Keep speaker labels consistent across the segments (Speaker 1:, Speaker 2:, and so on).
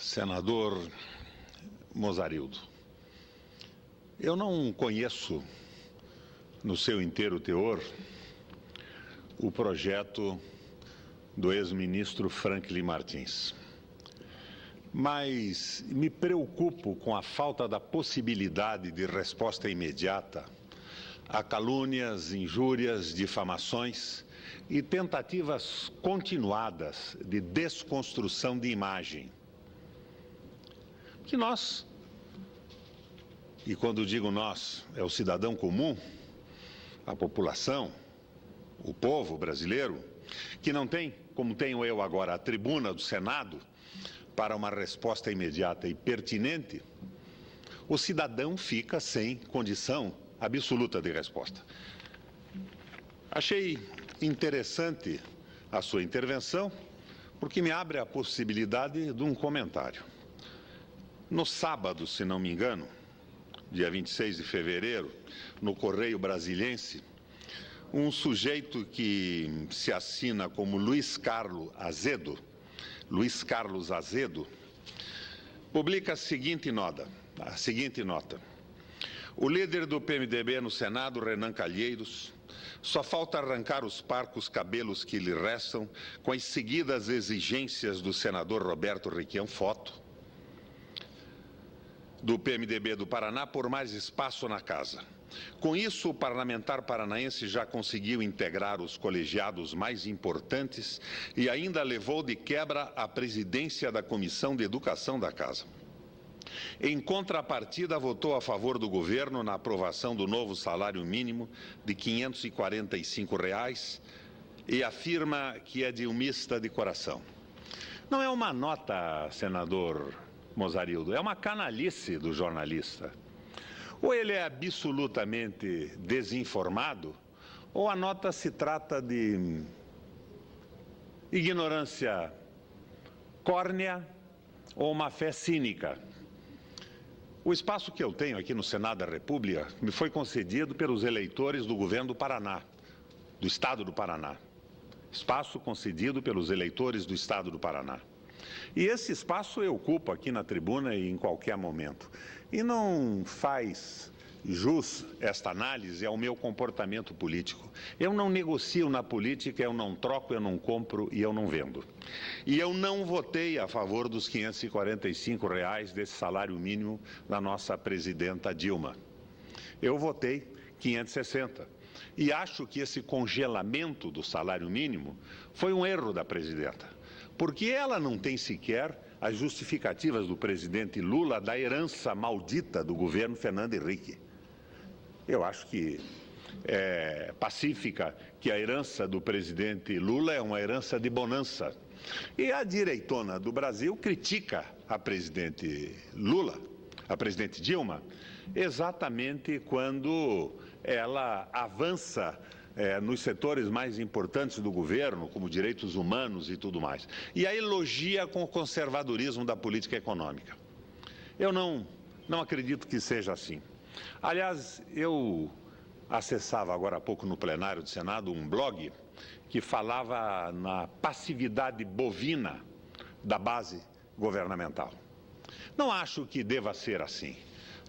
Speaker 1: Senador Mozarildo, eu não conheço no seu inteiro teor o projeto do ex-ministro Franklin Martins, mas me preocupo com a falta da possibilidade de resposta imediata a calúnias, injúrias, difamações e tentativas continuadas de desconstrução de imagem. Que nós, e quando digo nós, é o cidadão comum, a população, o povo brasileiro, que não tem, como tenho eu agora, a tribuna do Senado para uma resposta imediata e pertinente, o cidadão fica sem condição absoluta de resposta. Achei interessante a sua intervenção, porque me abre a possibilidade de um comentário. No sábado, se não me engano, dia 26 de fevereiro, no Correio Brasiliense, um sujeito que se assina como Luiz Carlos Azedo, publica a seguinte nota. O líder do PMDB no Senado, Renan Calheiros, só falta arrancar os parcos cabelos que lhe restam com as seguidas exigências do senador Roberto Requião, foto, do PMDB do Paraná, por mais espaço na casa. Com isso, o parlamentar paranaense já conseguiu integrar os colegiados mais importantes e ainda levou de quebra a presidência da Comissão de Educação da Casa. Em contrapartida, votou a favor do governo na aprovação do novo salário mínimo de R$ 545 e afirma que é dilmista de coração. Não é uma nota, senador Mozarildo, é uma canalice do jornalista. Ou ele é absolutamente desinformado, ou a nota se trata de ignorância córnea ou uma fé cínica. O espaço que eu tenho aqui no Senado da República me foi concedido pelos eleitores do governo do Paraná, do Estado do Paraná. Espaço concedido pelos eleitores do Estado do Paraná. E esse espaço eu ocupo aqui na tribuna e em qualquer momento. E não faz jus esta análise ao meu comportamento político. Eu não negocio na política, eu não troco, eu não compro e eu não vendo. E eu não votei a favor dos R$ 545 desse salário mínimo da nossa presidenta Dilma. Eu votei 560. E acho que esse congelamento do salário mínimo foi um erro da presidenta, porque ela não tem sequer as justificativas do presidente Lula da herança maldita do governo Fernando Henrique. Eu acho que é pacífica que a herança do presidente Lula é uma herança de bonança. E a direitona do Brasil critica a presidente Lula, a presidente Dilma, exatamente quando ela avança nos setores mais importantes do governo, como direitos humanos e tudo mais. E a elogia com o conservadorismo da política econômica. Eu não acredito que seja assim. Aliás, eu acessava agora há pouco no plenário do Senado um blog que falava na passividade bovina da base governamental. Não acho que deva ser assim.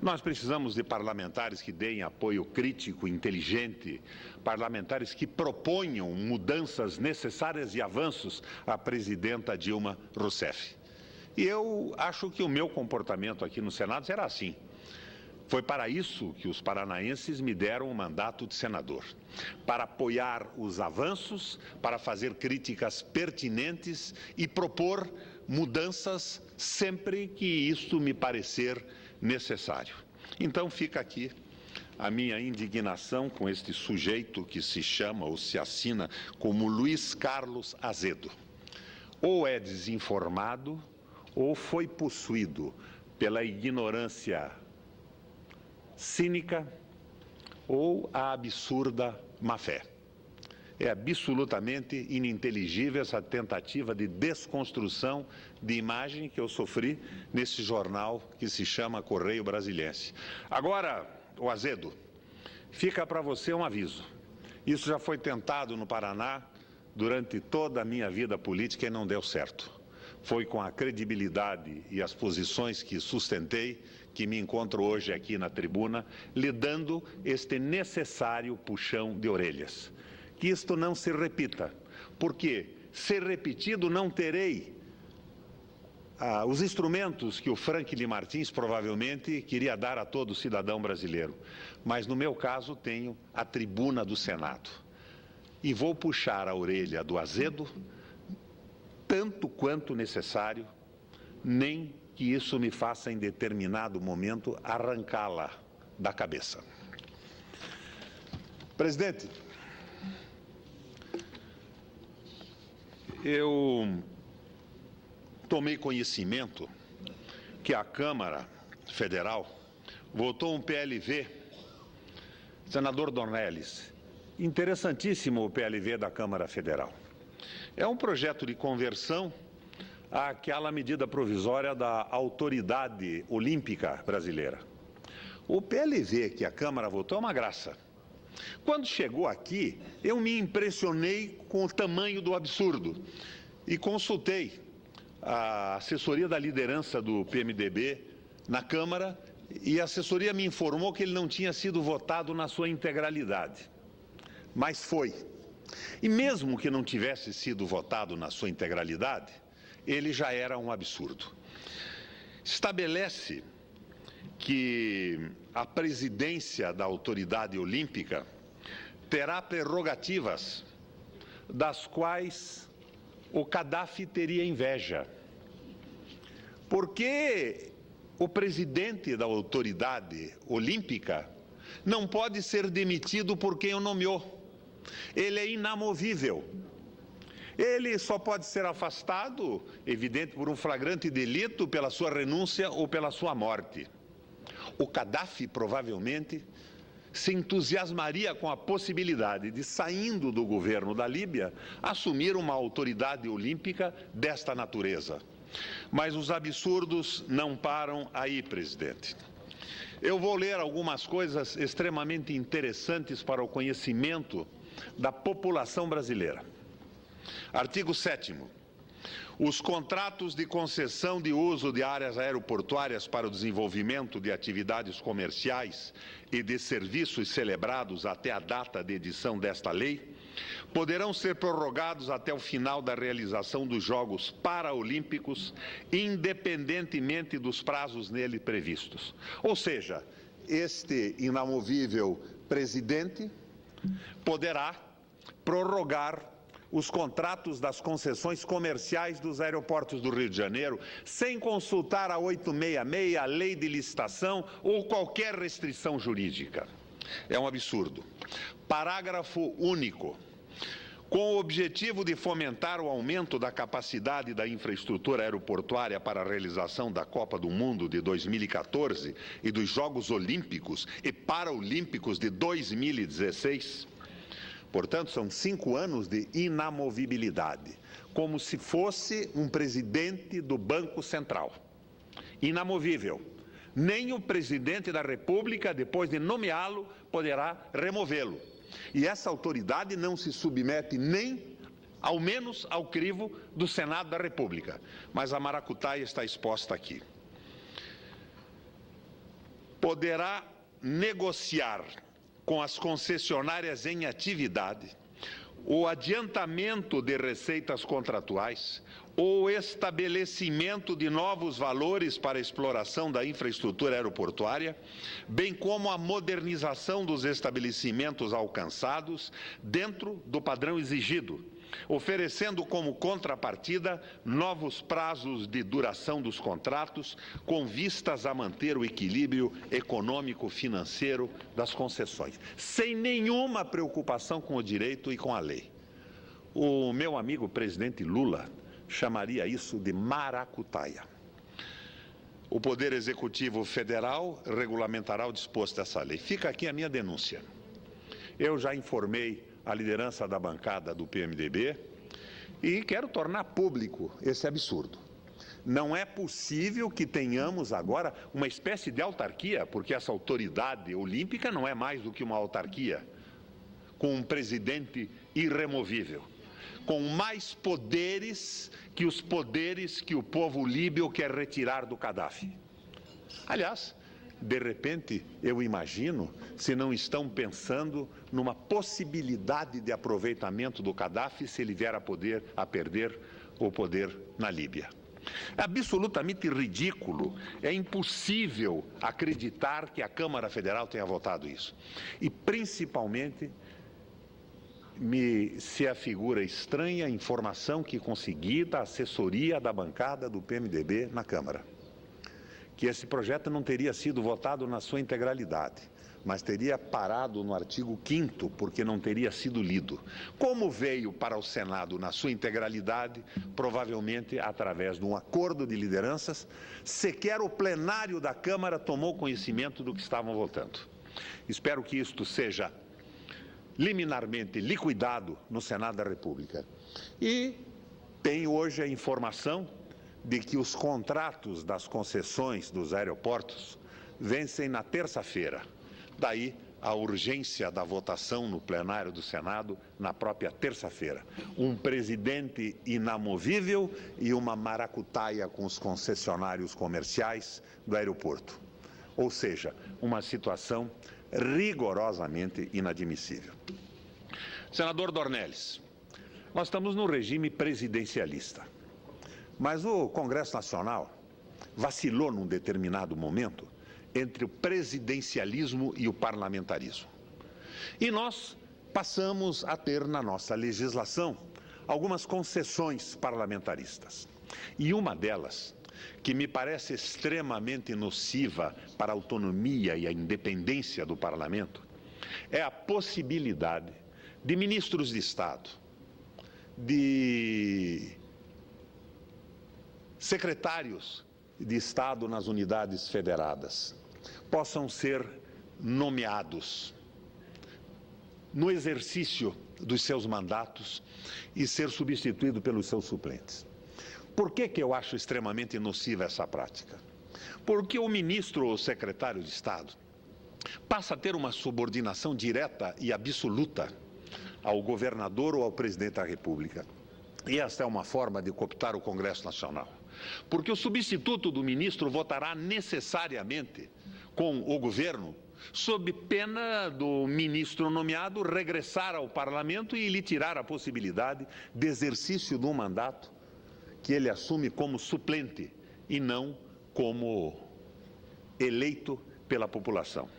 Speaker 1: Nós precisamos de parlamentares que deem apoio crítico, inteligente, parlamentares que proponham mudanças necessárias e avanços à presidenta Dilma Rousseff. E eu acho que o meu comportamento aqui no Senado será assim. Foi para isso que os paranaenses me deram o mandato de senador, para apoiar os avanços, para fazer críticas pertinentes e propor mudanças sempre que isto me parecer necessário. Então fica aqui a minha indignação com este sujeito que se chama ou se assina como Luiz Carlos Azedo. Ou é desinformado ou foi possuído pela ignorância cínica ou a absurda má-fé. É absolutamente ininteligível essa tentativa de desconstrução de imagem que eu sofri nesse jornal que se chama Correio Brasiliense. Agora, o Azedo, fica para você um aviso. Isso já foi tentado no Paraná durante toda a minha vida política e não deu certo. Foi com a credibilidade e as posições que sustentei que me encontro hoje aqui na tribuna, lhe dando este necessário puxão de orelhas. Que isto não se repita, porque, se repetido, não terei os instrumentos que o Franklin Martins provavelmente queria dar a todo cidadão brasileiro. Mas, no meu caso, tenho a tribuna do Senado. E vou puxar a orelha do azedo, tanto quanto necessário, nem que isso me faça, em determinado momento, arrancá-la da cabeça. Presidente, eu tomei conhecimento que a Câmara Federal votou um PLV, senador Dornelles, interessantíssimo o PLV da Câmara Federal. É um projeto de conversão àquela medida provisória da Autoridade Olímpica Brasileira. O PLV que a Câmara votou é uma graça. Quando chegou aqui, eu me impressionei com o tamanho do absurdo e consultei a assessoria da liderança do PMDB na Câmara e a assessoria me informou que ele não tinha sido votado na sua integralidade. Mas foi. E mesmo que não tivesse sido votado na sua integralidade, ele já era um absurdo. Estabelece que a presidência da Autoridade Olímpica terá prerrogativas das quais o Gaddafi teria inveja. Porque o presidente da Autoridade Olímpica não pode ser demitido por quem o nomeou. Ele é inamovível. Ele só pode ser afastado, evidente, por um flagrante delito, pela sua renúncia ou pela sua morte. O Gaddafi, provavelmente, se entusiasmaria com a possibilidade de, saindo do governo da Líbia, assumir uma autoridade olímpica desta natureza. Mas os absurdos não param aí, presidente. Eu vou ler algumas coisas extremamente interessantes para o conhecimento da população brasileira. Artigo 7º. Os contratos de concessão de uso de áreas aeroportuárias para o desenvolvimento de atividades comerciais e de serviços celebrados até a data de edição desta lei poderão ser prorrogados até o final da realização dos Jogos Paralímpicos, independentemente dos prazos nele previstos. Ou seja, este inamovível presidente poderá prorrogar os contratos das concessões comerciais dos aeroportos do Rio de Janeiro, sem consultar a 866, a lei de licitação ou qualquer restrição jurídica. É um absurdo. Parágrafo único. Com o objetivo de fomentar o aumento da capacidade da infraestrutura aeroportuária para a realização da Copa do Mundo de 2014 e dos Jogos Olímpicos e Paralímpicos de 2016, portanto, são 5 anos de inamovibilidade, como se fosse um presidente do Banco Central. Inamovível. Nem o presidente da República, depois de nomeá-lo, poderá removê-lo. E essa autoridade não se submete nem, ao menos, ao crivo do Senado da República. Mas a maracutaia está exposta aqui. Poderá negociar com as concessionárias em atividade o adiantamento de receitas contratuais ou estabelecimento de novos valores para a exploração da infraestrutura aeroportuária, bem como a modernização dos estabelecimentos alcançados dentro do padrão exigido, oferecendo como contrapartida novos prazos de duração dos contratos, com vistas a manter o equilíbrio econômico-financeiro das concessões, sem nenhuma preocupação com o direito e com a lei. O meu amigo presidente Lula chamaria isso de maracutaia. O Poder Executivo Federal regulamentará o disposto dessa lei. Fica aqui a minha denúncia. Eu já informei a liderança da bancada do PMDB e quero tornar público esse absurdo. Não é possível que tenhamos agora uma espécie de autarquia, porque essa autoridade olímpica não é mais do que uma autarquia, com um presidente irremovível. com mais poderes que os poderes que o povo líbio quer retirar do Gaddafi. Aliás, de repente, eu imagino se não estão pensando numa possibilidade de aproveitamento do Gaddafi se ele vier a perder o poder na Líbia. É absolutamente ridículo, é impossível acreditar que a Câmara Federal tenha votado isso. E, principalmente, se afigura estranha a informação que consegui da assessoria da bancada do PMDB na Câmara, que esse projeto não teria sido votado na sua integralidade, mas teria parado no artigo 5º, porque não teria sido lido. Como veio para o Senado na sua integralidade, provavelmente através de um acordo de lideranças, sequer o plenário da Câmara tomou conhecimento do que estavam votando. Espero que isto seja liminarmente liquidado no Senado da República. E tenho hoje a informação de que os contratos das concessões dos aeroportos vencem na terça-feira. Daí a urgência da votação no plenário do Senado na própria terça-feira. Um presidente inamovível e uma maracutaia com os concessionários comerciais do aeroporto. Ou seja, uma situação rigorosamente inadmissível. Senador Dornelles, nós estamos no regime presidencialista, mas o Congresso Nacional vacilou num determinado momento entre o presidencialismo e o parlamentarismo. E nós passamos a ter na nossa legislação algumas concessões parlamentaristas. E uma delas, que me parece extremamente nociva para a autonomia e a independência do parlamento, é a possibilidade de ministros de Estado, de secretários de Estado nas unidades federadas, possam ser nomeados no exercício dos seus mandatos e ser substituído pelos seus suplentes. Por que eu acho extremamente nociva essa prática? Porque o ministro ou secretário de Estado passa a ter uma subordinação direta e absoluta ao governador ou ao presidente da República. E esta é uma forma de cooptar o Congresso Nacional. Porque o substituto do ministro votará necessariamente com o governo, sob pena do ministro nomeado regressar ao parlamento e lhe tirar a possibilidade de exercício do mandato que ele assume como suplente e não como eleito pela população.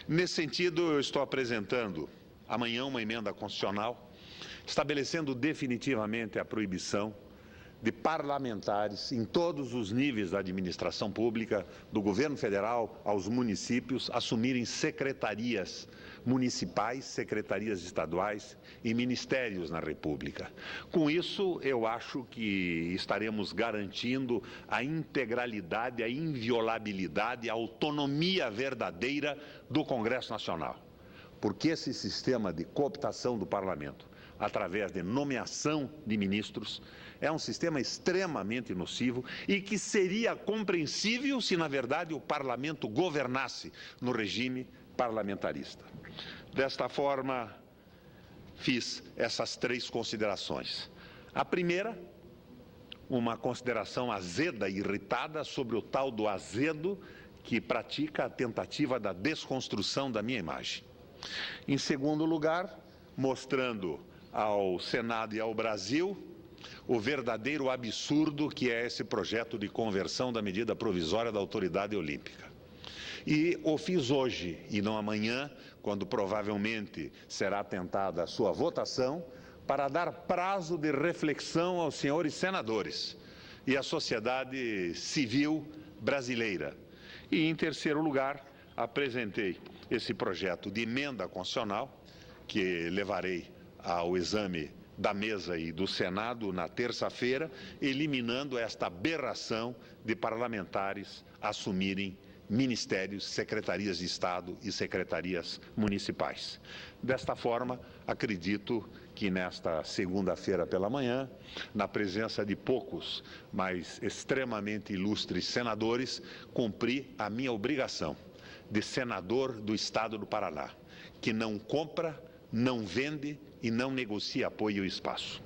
Speaker 1: Nesse sentido, eu estou apresentando amanhã uma emenda constitucional estabelecendo definitivamente a proibição de parlamentares em todos os níveis da administração pública, do governo federal aos municípios, assumirem secretarias municipais, secretarias estaduais e ministérios na República. Com isso, eu acho que estaremos garantindo a integralidade, a inviolabilidade, a autonomia verdadeira do Congresso Nacional. Porque esse sistema de cooptação do parlamento, através de nomeação de ministros, é um sistema extremamente nocivo e que seria compreensível se, na verdade, o parlamento governasse no regime parlamentarista. Desta forma, fiz essas 3 considerações. A primeira, uma consideração azeda e irritada sobre o tal do azedo que pratica a tentativa da desconstrução da minha imagem. Em segundo lugar, mostrando ao Senado e ao Brasil o verdadeiro absurdo que é esse projeto de conversão da medida provisória da Autoridade Olímpica. E o fiz hoje e não amanhã, quando provavelmente será tentada a sua votação, para dar prazo de reflexão aos senhores senadores e à sociedade civil brasileira. E, em terceiro lugar, apresentei esse projeto de emenda constitucional, que levarei ao exame da mesa e do Senado na terça-feira, eliminando esta aberração de parlamentares assumirem ministérios, secretarias de Estado e secretarias municipais. Desta forma, acredito que nesta segunda-feira pela manhã, na presença de poucos, mas extremamente ilustres senadores, cumpri a minha obrigação de senador do Estado do Paraná, que não compra, não vende e não negocia apoio e espaço.